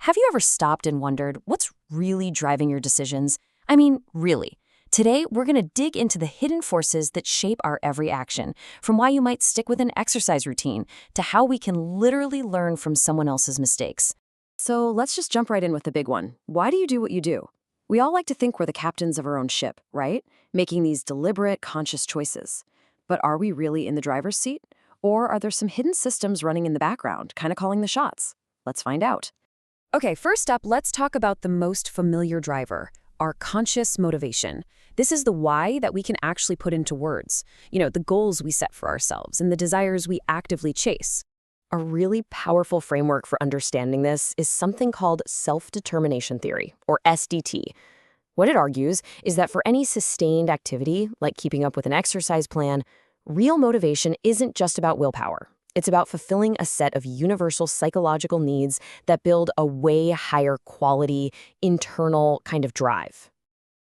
Have you ever stopped and wondered what's really driving your decisions? I mean, really. Today, we're going to dig into the hidden forces that shape our every action, from why you might stick with an exercise routine to how we can literally learn from someone else's mistakes. So let's just jump right in with the big one. Why do you do what you do? We all like to think we're the captains of our own ship, right? Making these deliberate, conscious choices. But are we really in the driver's seat? Or are there some hidden systems running in the background, kind of calling the shots? Let's find out. Okay, first up, let's talk about the most familiar driver, our conscious motivation. This is the why that we can actually put into words. The goals we set for ourselves and the desires we actively chase. A really powerful framework for understanding this is something called self-determination theory, or SDT. What it argues is that for any sustained activity, like keeping up with an exercise plan, real motivation isn't just about willpower. It's about fulfilling a set of universal psychological needs that build a way higher quality, internal kind of drive.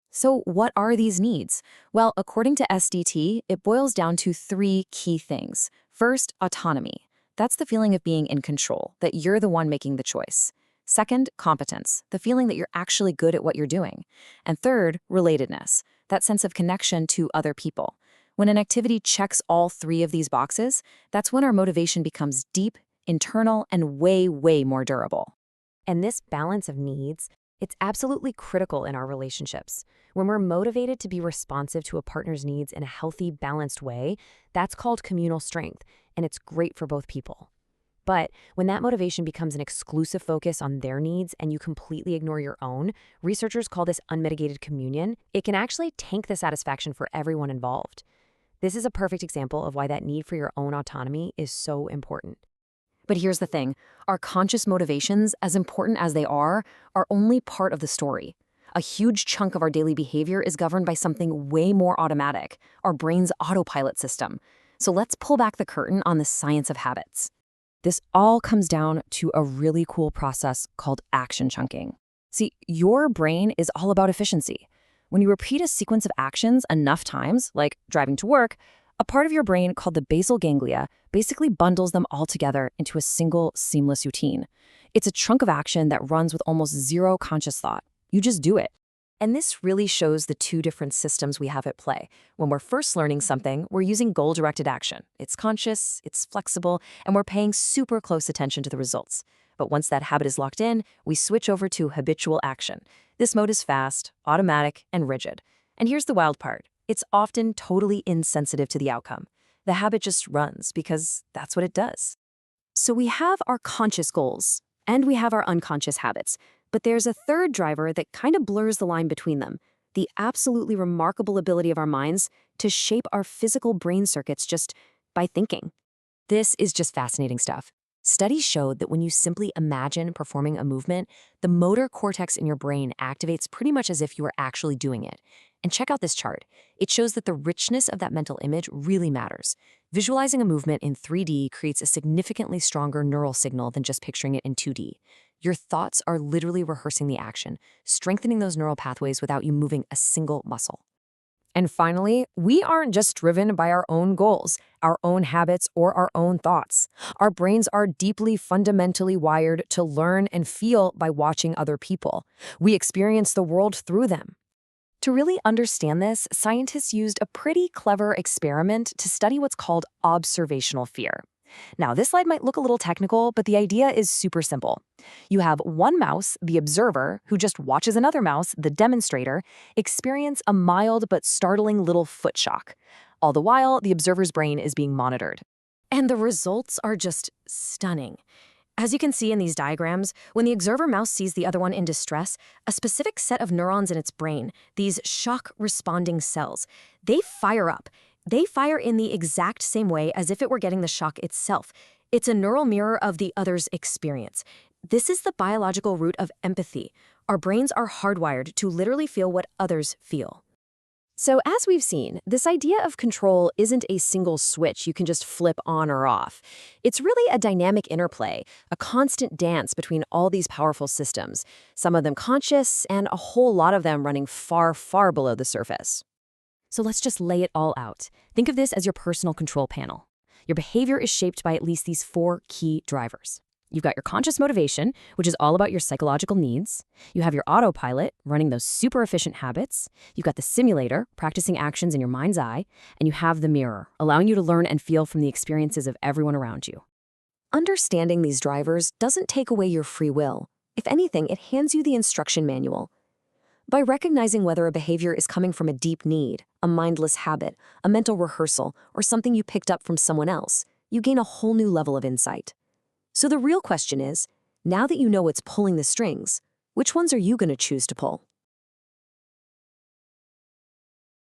So what are these needs? Well, according to SDT, it boils down to three key things. First, autonomy. That's the feeling of being in control, that you're the one making the choice. Second, competence, the feeling that you're actually good at what you're doing. And third, relatedness, that sense of connection to other people. When an activity checks all three of these boxes, that's when our motivation becomes deep, internal, and way, way more durable. And this balance of needs, it's absolutely critical in our relationships. When we're motivated to be responsive to a partner's needs in a healthy, balanced way, that's called communal strength, and it's great for both people. But when that motivation becomes an exclusive focus on their needs and you completely ignore your own, researchers call this unmitigated communion. It can actually tank the satisfaction for everyone involved. This is a perfect example of why that need for your own autonomy is so important. But here's the thing. Our conscious motivations, as important as they are only part of the story. A huge chunk of our daily behavior is governed by something way more automatic, our brain's autopilot system. So let's pull back the curtain on the science of habits. This all comes down to a really cool process called action chunking. See, your brain is all about efficiency. When you repeat a sequence of actions enough times, like driving to work, a part of your brain called the basal ganglia basically bundles them all together into a single, seamless routine. It's a chunk of action that runs with almost zero conscious thought. You just do it. And this really shows the two different systems we have at play. When we're first learning something, we're using goal-directed action. It's conscious, it's flexible, and we're paying super close attention to the results. But once that habit is locked in, we switch over to habitual action. This mode is fast, automatic, and rigid. And here's the wild part. It's often totally insensitive to the outcome. The habit just runs because that's what it does. So we have our conscious goals, and we have our unconscious habits. But there's a third driver that kind of blurs the line between them, the absolutely remarkable ability of our minds to shape our physical brain circuits just by thinking. This is just fascinating stuff. Studies showed that when you simply imagine performing a movement, the motor cortex in your brain activates pretty much as if you were actually doing it. And check out this chart. It shows that the richness of that mental image really matters. Visualizing a movement in 3D creates a significantly stronger neural signal than just picturing it in 2D. Your thoughts are literally rehearsing the action, strengthening those neural pathways without you moving a single muscle. And finally, we aren't just driven by our own goals, our own habits, or our own thoughts. Our brains are deeply fundamentally wired to learn and feel by watching other people. We experience the world through them. To really understand this, scientists used a pretty clever experiment to study what's called observational fear. Now, this slide might look a little technical, but the idea is super simple. You have one mouse, the observer, who just watches another mouse, the demonstrator, experience a mild but startling little foot shock. All the while, the observer's brain is being monitored. And the results are just stunning. As you can see in these diagrams, when the observer mouse sees the other one in distress, a specific set of neurons in its brain, these shock-responding cells, they fire up. They fire in the exact same way as if it were getting the shock itself. It's a neural mirror of the other's experience. This is the biological root of empathy. Our brains are hardwired to literally feel what others feel. So as we've seen, this idea of control isn't a single switch you can just flip on or off. It's really a dynamic interplay, a constant dance between all these powerful systems, some of them conscious and a whole lot of them running far, far below the surface. So let's just lay it all out. Think of this as your personal control panel. Your behavior is shaped by at least these four key drivers. You've got your conscious motivation, which is all about your psychological needs. You have your autopilot, running those super efficient habits. You've got the simulator, practicing actions in your mind's eye. And you have the mirror, allowing you to learn and feel from the experiences of everyone around you. Understanding these drivers doesn't take away your free will. If anything, it hands you the instruction manual. By recognizing whether a behavior is coming from a deep need, a mindless habit, a mental rehearsal, or something you picked up from someone else, you gain a whole new level of insight. So the real question is, now that you know what's pulling the strings, which ones are you going to choose to pull?